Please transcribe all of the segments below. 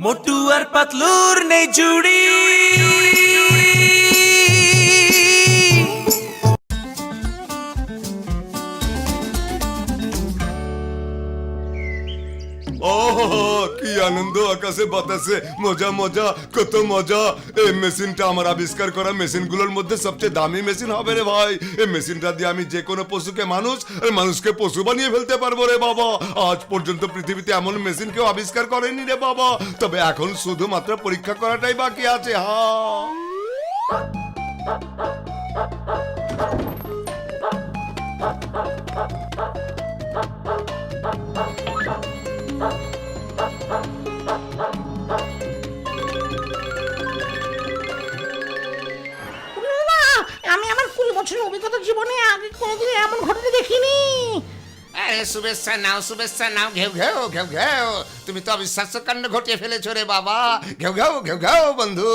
মোটু আর পাতলুর নেই জুড়ি। কি আনন্দ আকাশে বাতাসে মজা মজা কত মজা। এই মেশিনটা আমার আবিষ্কার করা মেশিনগুলোর মধ্যে সবচেয়ে দামি মেশিন হবে রে ভাই। এই মেশিনটা দিয়ে আমি যে কোনো পশুকে মানুষ আর মানুষকে পশু বানিয়ে ফেলতে পারবো রে বাবা। আজ পর্যন্ত পৃথিবীতে এমন মেশিন কেউ আবিষ্কার করেনি রে বাবা। তবে এখন শুধুমাত্র পরীক্ষা করাটাই বাকি আছে। আমি আমার 20 বছরের অভিজ্ঞতা জীবনে আগে কোনোদিন এমন ঘটনা দেখিনি। আরে শুভেচ্ছা নাও ঘেউ ঘেউ ঘেউ ঘেউ। তুমি তো অবিশ্বাস্য কাণ্ড ঘটিয়ে ফেলেছো রে বাবা। ঘেউ ঘেউ ঘেউ ঘেউ বন্ধু,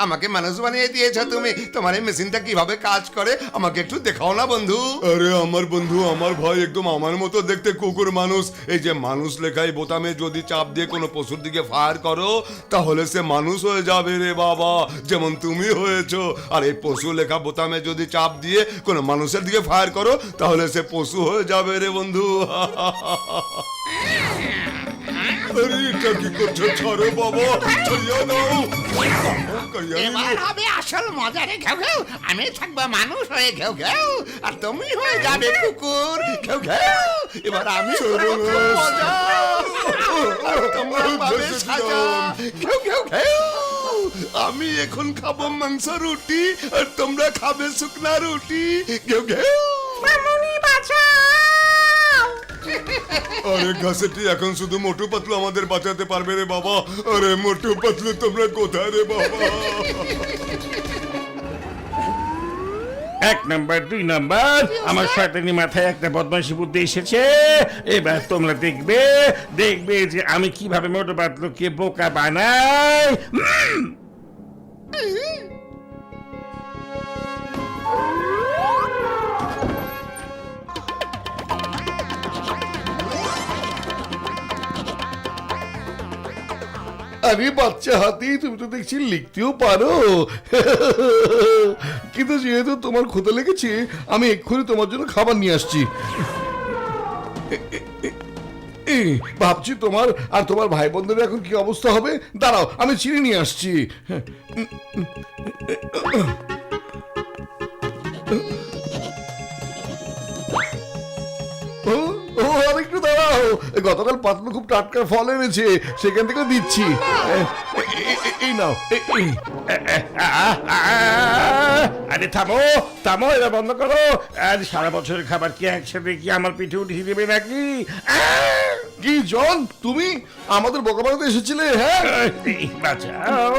আমাকে মানুষ বানিয়ে দিয়েছো তুমি। তোমার এই মেশিনটা কিভাবে কাজ করে আমাকে একটু দেখাও না বন্ধু। আরে আমার বন্ধু আমার ভাই একদম আমার মতো দেখতে কুকুর মানুষ। এই যে মানুষ লেখাই বোতামে যদি চাপ দিয়ে কোনো পশুর দিকে ফায়ার করো তাহলে সে মানুষ হয়ে যাবে রে বাবা, যেমন তুমি হয়েছো। আর এই পশু লেখা বোতামে যদি চাপ দিয়ে কোনো মানুষের দিকে ফায়ার করো তাহলে সে পশু হয়ে যাবে রে বন্ধু। আরে এটা কি করছো? ছাড়ো বাবা, ছাড়িয়ে দাও। এবার হবে আসল মজা রে ঘেউ ঘেউ। আমি থাকবো মানুষ হয়ে ঘেউ ঘেউ আর তুমি হয়ে যাবে কুকুর ঘেউ ঘেউ। এবার আমি করবো খুব মজা। আর তোমরা পাবে সাজা ঘেউ ঘেউ ঘেউ। আমি এখন খাবো মাংস রুটি আর তোমরা খাবে শুকনা রুটি ঘেউ ঘেউ। মামুনি বাঁচাও! আরে ঘাসেটি এখন শুধু মোটু পাতলু আমাদের বাঁচাতে পারবে রে বাবা। আরে মোটু পাতলু তোমরা কোথায় রে বাবা? 1 নাম্বার 2 নাম্বার আমার শয়তানি মাথায় একটা বদমাশি বুদ্ধি এসেছে। এবার তোমরা দেখবে যে আমি কিভাবে মোটু পাতলুকে বোকা বানাই। আরে বাচ্চা হাতি, তুমি তো দেখছি লিখতেও পারো। কিন্তু যেহেতু তোমার ক্ষুধা লেগেছে আমি এক্ষুনি তোমার জন্য খাবার নিয়ে আসছি। ভাবছি তোমার আর তোমার ভাই বোনদের এখন কি অবস্থা হবে। দাঁড়াও আমি চিনি নিয়ে আসছি। আর একটু দাঁড়াও, গতকাল পাতলু খুব টাটকা ফল এনেছে, সেখান থেকে দিচ্ছি। এই নাও। আরে থামো এবার বন্ধ করো। আর সারা বছরের খাবার কি একসাথে কি আমার পিঠে উঠিয়ে দেবে নাকি? কি জন, তুমি আমাদের বোকা বানাতে এসেছিলে? হ্যাঁ, বাঁচাও।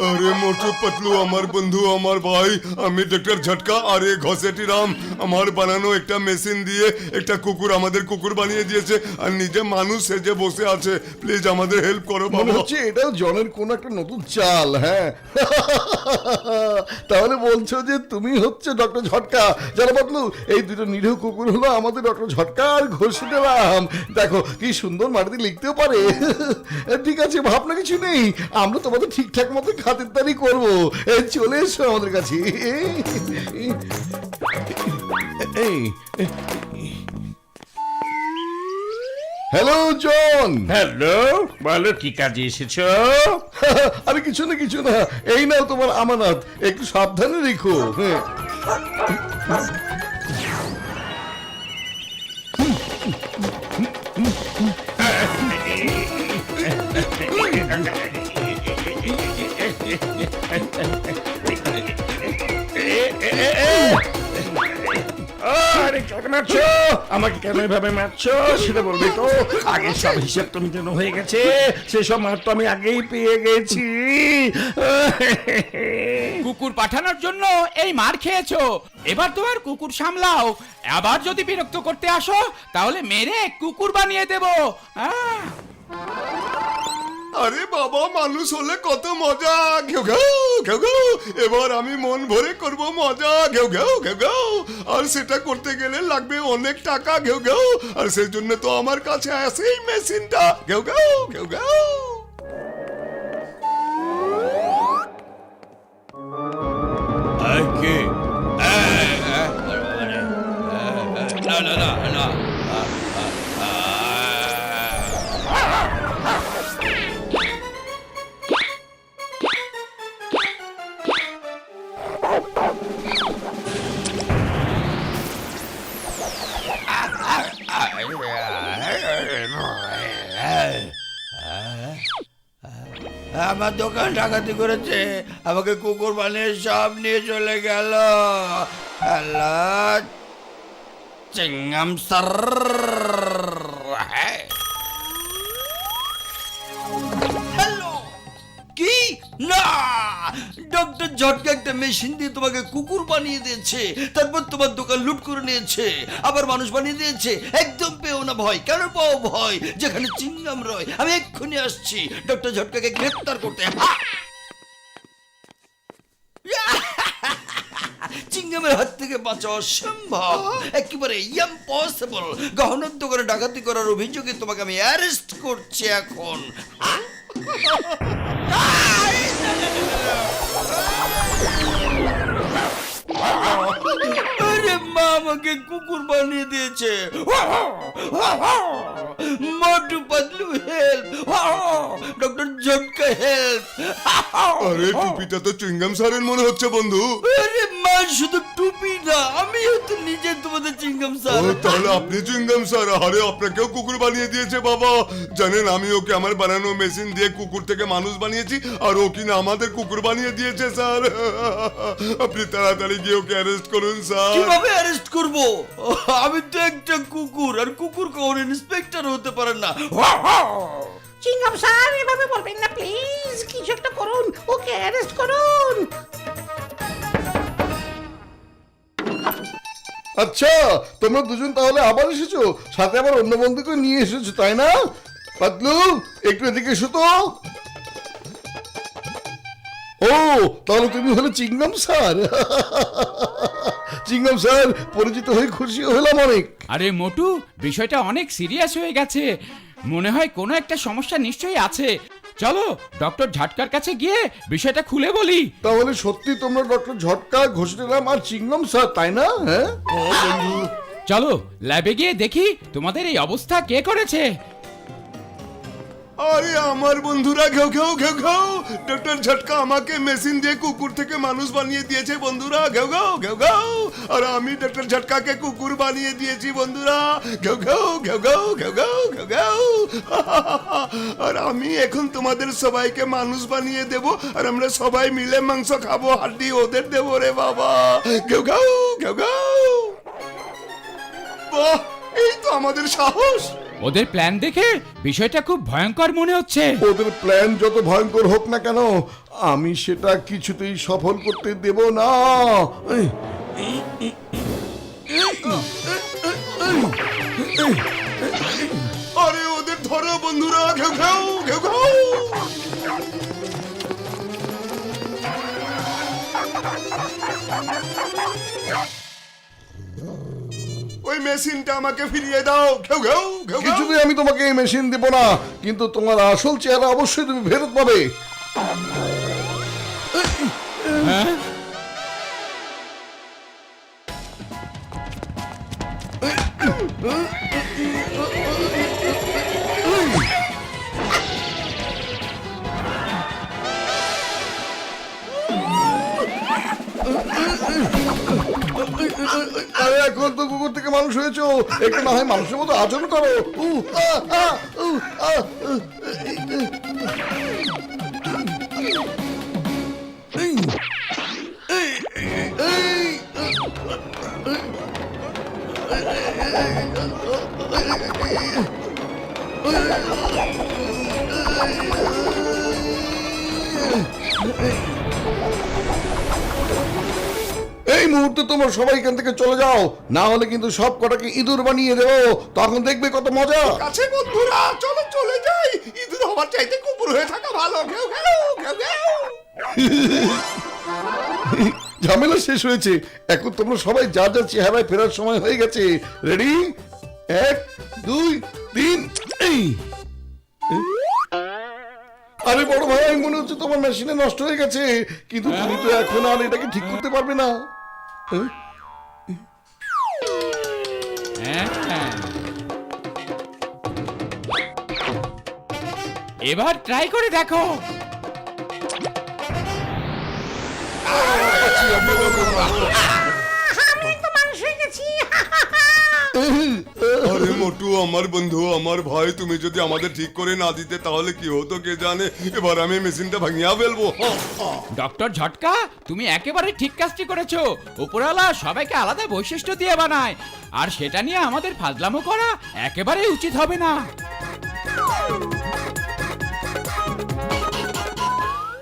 আরে মোটু পাতলু আমার বন্ধু আমার ভাই, আমি ডক্টর ঝটকা আর এই ঘষেটি রাম আমার বানানো একটা মেশিন দিয়ে একটা কুকুর আমাদের কুকুর বানিয়ে দিয়েছে আর নিজে মানুষ সেজে বসে আছে। প্লিজ আমাদের হেল্প করো মনে বাবা। হচ্ছে এটা জনের কোন একটা নতুন চাল। হ্যাঁ, তাহলে বলছো যে তুমি হচ্ছে ডক্টর ঝটকা। যারা বদলু এই দুটো নিরীহ কুকুর হলো আমাদের ডক্টর ঝটকা আর ঘষেটি রাম। দেখো কি সুন্দর মাটিতে লিখতেও পারে। ঠিক আছে, ভাবনা কিছু নেই, আমরা তোমাদের ঠিকঠাক মতো খাতিরদারি করবো। চলে এসো আমাদের কাছে। হ্যালো জন। হ্যালো, বলো কি কাজে এসেছো? আরে কিছু না, এই নাও তোমার আমানত, একটু সাবধানে রেখো। হ্যাঁ, আরে কেন মারছো আমাকে? কেন এভাবে মারছো সেটা বলবি তো। আগে সব হিসাব তুমি যেন হয়ে গেছে, সেসব মার তো আমি আগেই পেয়ে গেছি। কুকুর পাঠানোর জন্য এই মার খেয়েছো, এবার তোমার কুকুর সামলাও। আবার যদি বিরক্ত করতে আসো তাহলে মেরে কুকুর বানিয়ে দেবো। আরে বাবা, মানুষ হলে কত মজা। ঘেউ ঘেউ ঘেউ ঘেউ। এবার আমি মন ভরে করব মজা। ঘেউ ঘেউ ঘেউ ঘেউ। আর সেটা করতে গেলে লাগবে অনেক টাকা। ঘেউ ঘেউ। আর সেই জন্য তো আমার কাছে আছে এই মেশিনটা। ঘেউ ঘেউ ঘেউ ঘেউ। কে না না না না আমার দোকান ডাকাতি করেছে, আমাকে কুকুর বানিয়ে সব নিয়ে চলে গেল। আল্লাহ, চিংগাম স্যার। হ্যালো, কি না, ডক্টর ঝটকা একটা মেশিন দিয়ে তোমাকে কুকুর বানিয়ে দিয়েছে, তারপর তোমার দোকান লুট করে নিয়েছে, আবার মানুষ বানিয়ে দিয়েছে। একদম পেও না ভয়। কেন পাও ভয়? যেখানে চিংগাম রয়। আমি এক্ষুনি আসছি ডক্টর ঝটকাকে গ্রেফতার করতে। চিংগামের হাত থেকে বাঁচা অসম্ভব, একেবারে ইম্পসিবল। গহনার দোকানে ডাকাতি করার অভিযোগে তোমাকে আমি অ্যারেস্ট করছি এখন। আরে মা আমাকে কুকুর বানিয়ে দিয়েছে। মোটু পাতলু হেল্প, ডক্টর ঝটকা হেল্প। আরে টুপিটা তো চুইংগাম স্যারের মনে হচ্ছে বন্ধু। আরে মা, শুধু টুপি না, আমিও তো নিজে তোমাদের চিংগাম ও, স্যার। তাহলে আপনি চুইংগাম স্যার। আরে আপনাকেও কুকুর বানিয়ে দিয়েছে বাবা। জানেন, আমি ওকে আমার বানানো মেশিন দিয়ে কুকুর থেকে মানুষ বানিয়েছি, আর ও কিনা আমাদের কুকুর বানিয়ে দিয়েছে স্যার। আপনি তাড়াতাড়ি গিয়ে ওকে অ্যারেস্ট করুন স্যার। কিভাবে অ্যারেস্ট করব? আমি তো একটা কুকুর, আর কুকুর কখনো ইন্সপেক্টর হতে পারে না। চিংগাম স্যার এভাবে বলবেন না প্লিজ, কিছু একটা করুন, ওকে অ্যারেস্ট করুন। আচ্ছা, তোমরা দুজন তাহলে আবার এসেছো, সাথে আবার অন্য বন্ধুকে নিয়ে এসেছো, তাই না? পাতলু, একটু এদিকে এসো তো। ও, তাহলে তুমি হলে চিংগাম স্যার। চিংগাম স্যার, পরিচিত হয়ে খুশি হলাম অনেক। আরে মোটু, বিষয়টা অনেক সিরিয়াস হয়ে গেছে। মনে হয় কোনো একটা সমস্যা নিশ্চয়ই আছে। চলো ডক্টর ঝটকার কাছে গিয়ে বিষয়টা খুলে বলি। তাহলে সত্যি তোমরা ডক্টর ঝটকা, ঘোষেরাম আর চিংগাম স্যার, তাই না? হ্যাঁ, চলো ল্যাবে গিয়ে দেখি তোমাদের এই অবস্থা কে করেছে। আরে আমার বন্ধুরা, ঘেউ ঘেউ ঘেউ ঘেউ। ডক্টর ঝটকা আমাকে মেশিন দিয়ে কুকুর থেকে মানুষ বানিয়ে দিয়েছে বন্ধুরা। ঘেউ ঘেউ ঘেউ ঘেউ। আর আমি ডক্টর ঝটকাকে কুকুর বানিয়ে দিয়েছি বন্ধুরা। ঘেউ ঘেউ ঘেউ ঘেউ ঘেউ ঘেউ ঘেউ ঘেউ। আর আমি এখন তোমাদের সবাইকে মানুষ বানিয়ে দেব, আর আমরা সবাই মিলে মাংস খাবো, হাড্ডি ওদের দেবো রে বাবা। ঘেউ ঘেউ ঘেউ ঘেউ। বাহ, এই তো আমাদের সাহস। ওদের প্ল্যান দেখে বিষয়টা খুব ভয়ঙ্কর মনে হচ্ছে। ওদের প্ল্যান যত ভয়ঙ্কর হোক না কেন, আমি সেটা কিছুতেই সফল করতে দেব না। আরে ওদের ধরো বন্ধুরা। ঘেউ ঘেউ ঘেউ ঘেউ। ওই মেশিনটা আমাকে ফিরিয়ে দাও। ঘেউ ঘেউ ঘেউ ঘেউ। কিছুতেই আমি তোমাকে এই মেশিন দেব না, কিন্তু তোমার আসল চেহারা অবশ্যই তুমি ফেরত পাবে। আরে এখন তো কুকুর থেকে মানুষ হয়েছো, একটু না হয় মানুষের মতো আচরণ করো। এই মুহূর্তে তোমরা সবাই এখান থেকে চলে যাও, না হলে কিন্তু সব কটাকে ইঁদুর বানিয়ে দেবো, তখন দেখবে কত মজা। কাছে বন্ধুরা, চলো চলে যাই। ইঁদুর হওয়ার চাইতে কুকুর হয়ে থাকা ঘেউ ঘেউ ঘেউ ঘেউ। ঝামেলা শেষ হয়েছে, এখন তোমরা সবাই যা যা চেহারায় ফেরার সময় হয়ে গেছে। রেডি, 1 2 3 এই আরে বড় ভাই, মনে হচ্ছে তোমার মেশিনে নষ্ট হয়ে গেছে, কিন্তু তুমি তো এখন আর এটাকে ঠিক করতে পারবে না। হ্যাঁ। এবার ট্রাই করে দেখো। আমি তো মানুষ হয়ে গেছি। আরে মোটু, আমার বন্ধু, আমার ভাই, তুমি যদি আমাদের ঠিক করে না দিতে তাহলে কি হতো কে জানে। এবার আমি মেশিনটা ভাঙিয়া ফেলবো। ডক্টর ঝটকা, তুমি একেবারে ঠিক কাজটি করেছো। উপরওয়ালা সবাইকে আলাদা বৈশিষ্ট্য দিয়ে বানায়, আর সেটা নিয়ে আমাদের ফাজলামো করা একেবারে উচিত হবে না।